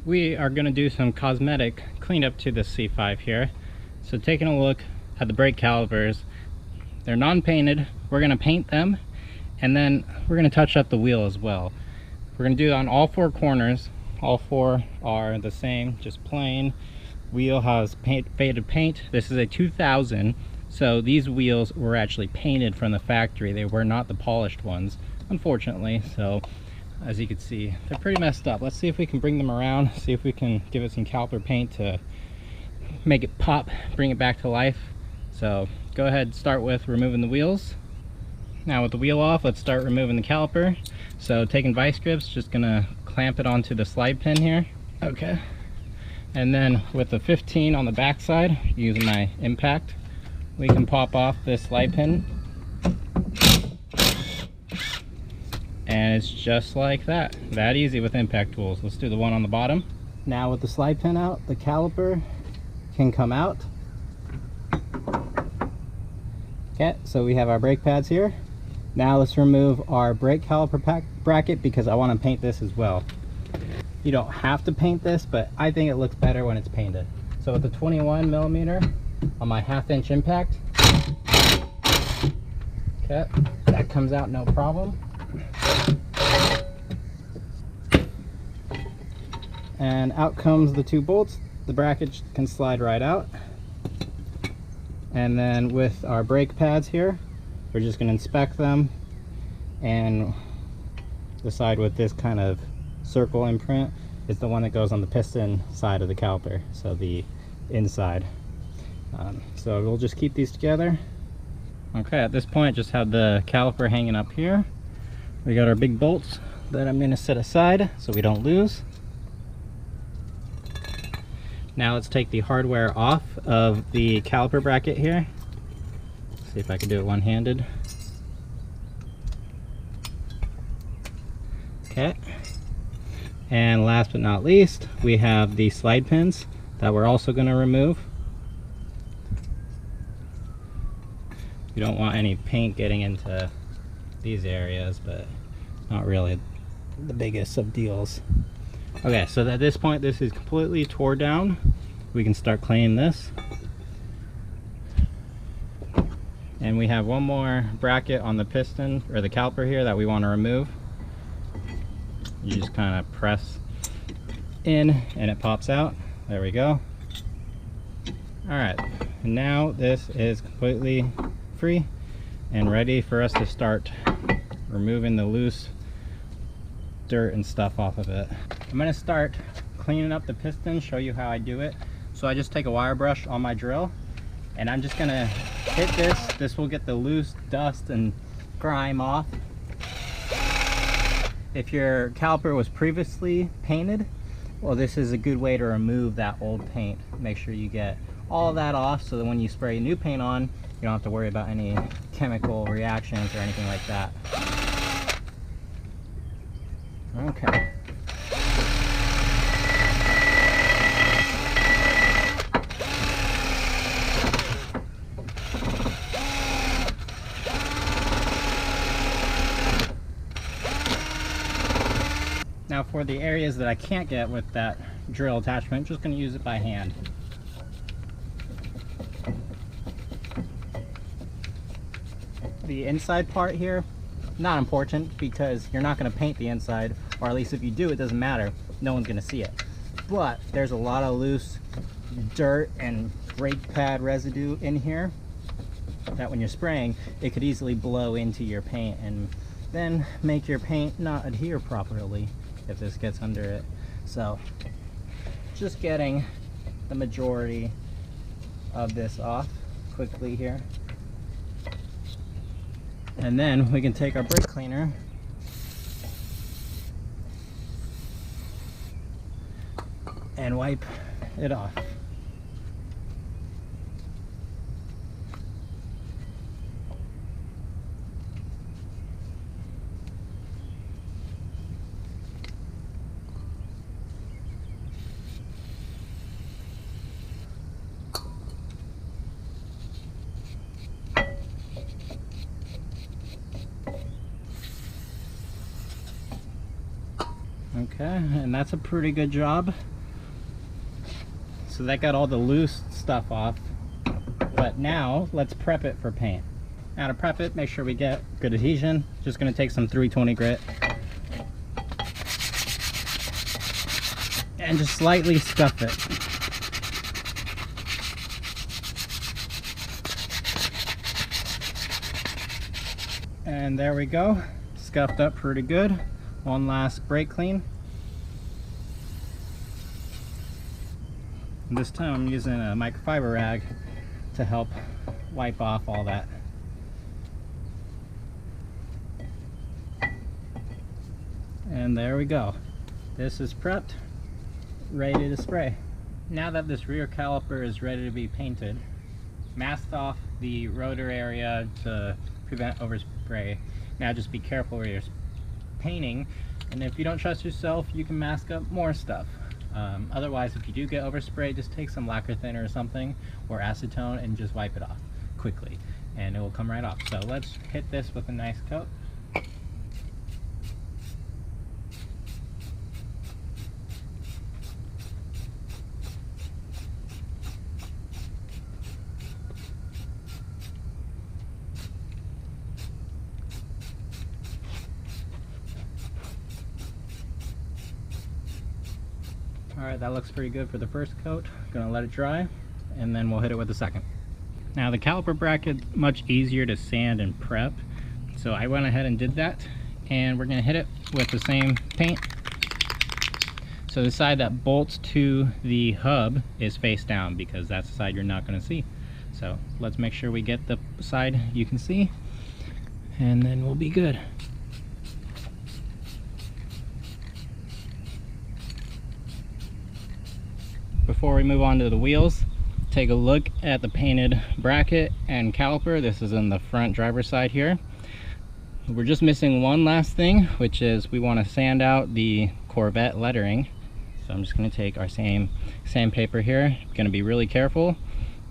we are going to do some cosmetic cleanup to the C5 here. So taking a look at the brake calipers, they're non-painted. We're going to paint them, and then we're going to touch up the wheel as well. We're going to do it on all four corners. All four are the same, just plain. Wheel has faded paint. This is a 2000, so these wheels were actually painted from the factory. They were not the polished ones, unfortunately. So as you can see, they're pretty messed up. Let's see if we can bring them around, see if we can give it some caliper paint to make it pop, bring it back to life. So go ahead, start with removing the wheels. Now with the wheel off, let's start removing the caliper. So taking vice grips, just gonna clamp it onto the slide pin here. Okay. And then with the 15 on the back side, using my impact, we can pop off this slide pin. And it's just like that. That easy with impact tools. Let's do the one on the bottom. Now with the slide pin out, the caliper can come out. Okay, so we have our brake pads here. Now let's remove our brake caliper bracket because I want to paint this as well. You don't have to paint this, but I think it looks better when it's painted. So with the 21mm on my 1/2 inch impact, okay, that comes out no problem. And out comes the 2 bolts. The bracket can slide right out. And then with our brake pads here, we're just going to inspect them and decide what this kind of circle imprint is the one that goes on the piston side of the caliper, so the inside. So we'll just keep these together. Okay, at this point just have the caliper hanging up here. We got our big bolts that I'm going to set aside so we don't lose. Now let's take the hardware off of the caliper bracket here. See if I can do it one-handed. Okay. And last but not least, we have the slide pins that we're also going to remove. You don't want any paint getting into these areas, but not really the biggest of deals. Okay, so at this point this is completely tore down. We can start cleaning this. And we have one more bracket on the piston or the caliper here that we want to remove. You just kind of press in and it pops out. There we go. Alright, and now this is completely free and ready for us to start removing the loose dirt and stuff off of it. I'm going to start cleaning up the piston, show you how I do it. So I just take a wire brush on my drill and I'm just going to hit this. This will get the loose dust and grime off. If your caliper was previously painted, well, this is a good way to remove that old paint. Make sure you get all of that off so that when you spray new paint on, you don't have to worry about any chemical reactions or anything like that. Okay. Now for the areas that I can't get with that drill attachment, I'm just going to use it by hand. The inside part here, not important because you're not going to paint the inside, or at least if you do, it doesn't matter. No one's going to see it. But there's a lot of loose dirt and brake pad residue in here that when you're spraying, it could easily blow into your paint and then make your paint not adhere properly if this gets under it. So just getting the majority of this off quickly here. And then we can take our brake cleaner and wipe it off. Okay, and that's a pretty good job. So that got all the loose stuff off, but now let's prep it for paint. Now to prep it, make sure we get good adhesion. Just gonna take some 320 grit and just slightly scuff it. And there we go, scuffed up pretty good. One last brake clean. And this time I'm using a microfiber rag to help wipe off all that. And there we go. This is prepped, ready to spray. Now that this rear caliper is ready to be painted, masked off the rotor area to prevent overspray. Now just be careful where you're painting, and if you don't trust yourself, you can mask up more stuff. Otherwise, if you do get overspray, just take some lacquer thinner or something, or acetone, and just wipe it off quickly, and it will come right off. So let's hit this with a nice coat. Alright, that looks pretty good for the first coat. Gonna let it dry, and then we'll hit it with the second. Now the caliper bracket's much easier to sand and prep, so I went ahead and did that, and we're gonna hit it with the same paint. So the side that bolts to the hub is face down, because that's the side you're not gonna see. So let's make sure we get the side you can see, and then we'll be good. Before we move on to the wheels, take a look at the painted bracket and caliper. This is in the front driver's side here. We're just missing one last thing, which is we want to sand out the Corvette lettering. So I'm just going to take our sandpaper here. Going to be really careful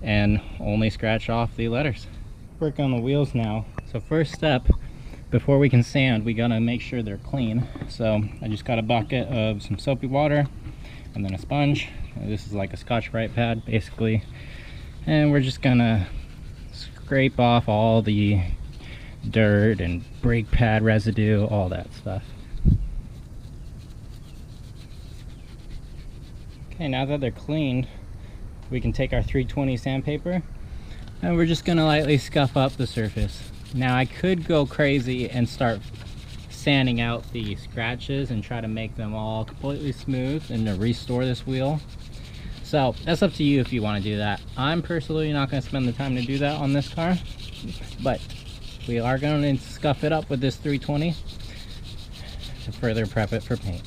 and only scratch off the letters. Work on the wheels now. So first step, before we can sand, we got to make sure they're clean. So I just got a bucket of some soapy water and then a sponge. This is like a Scotch-Brite pad basically, and we're just gonna scrape off all the dirt and brake pad residue, all that stuff. Okay, now that they're cleaned, we can take our 320 sandpaper and we're just gonna lightly scuff up the surface. Now I could go crazy and start sanding out the scratches and try to make them all completely smooth and to restore this wheel. So that's up to you if you want to do that. I'm personally not going to spend the time to do that on this car, but we are going to scuff it up with this 320 to further prep it for paint.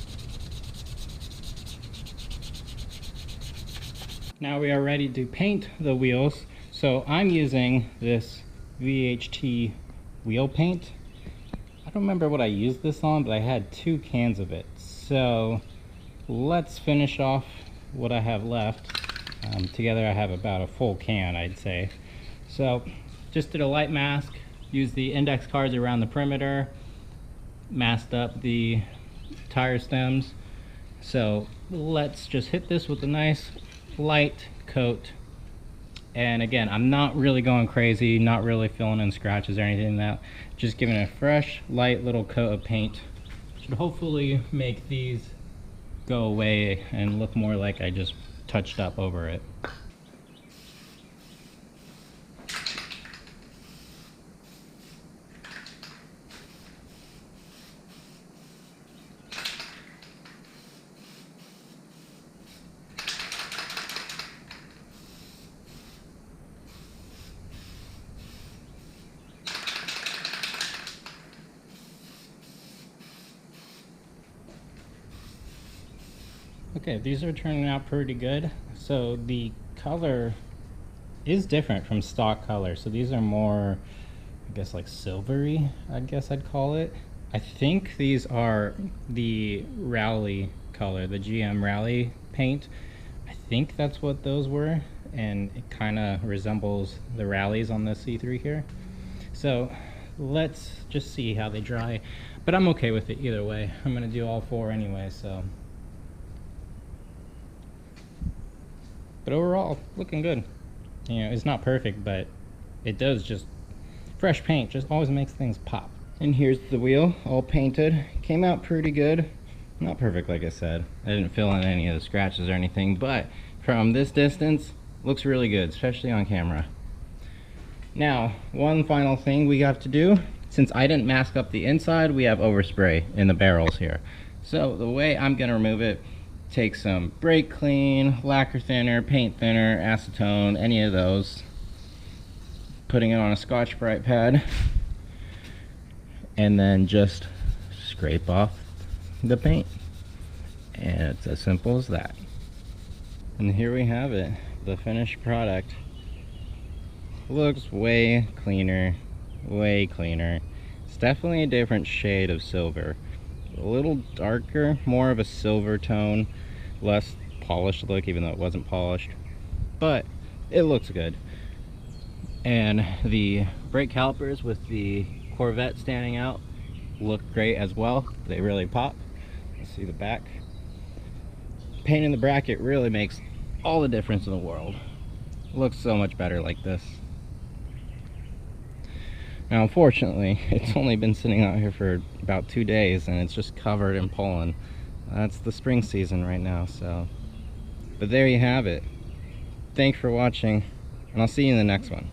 Now we are ready to paint the wheels. So I'm using this VHT wheel paint. I don't remember what I used this on, but I had 2 cans of it. So let's finish off what I have left. Together I have about a full can, I'd say. So just did a light mask, used the index cards around the perimeter, masked up the tire stems. So let's just hit this with a nice light coat. And again, I'm not really going crazy, not really filling in scratches or anything like that. Just giving it a fresh, light little coat of paint. Should hopefully make these go away and look more like I just touched up over it. Okay, these are turning out pretty good. So the color is different from stock color. So these are more, I guess, like silvery, I guess I'd call it. I think these are the Rally color, the GM Rally paint. I think that's what those were, and it kind of resembles the Rallies on the C3 here. So let's just see how they dry, but I'm okay with it either way. I'm gonna do all 4 anyway, so. But overall, looking good. You know, it's not perfect, but it does just, fresh paint just always makes things pop. And here's the wheel, all painted. Came out pretty good. Not perfect, like I said. I didn't fill in any of the scratches or anything, but from this distance, looks really good, especially on camera. Now, one final thing we have to do, since I didn't mask up the inside, we have overspray in the barrels here. So the way I'm gonna remove it, take some brake clean, lacquer thinner, paint thinner, acetone, any of those, putting it on a Scotch-Brite pad, and then just scrape off the paint. And it's as simple as that. And here we have it, the finished product. Looks way cleaner, way cleaner. It's definitely a different shade of silver. A little darker, more of a silver tone, less polished look, even though it wasn't polished. But it looks good. And the brake calipers with the Corvette standing out look great as well. They really pop. Let's see the back. Painting the bracket really makes all the difference in the world. Looks so much better like this. Now unfortunately, it's only been sitting out here for about 2 days and it's just covered in pollen. That's the spring season right now, so. But there you have it. Thanks for watching, and I'll see you in the next one.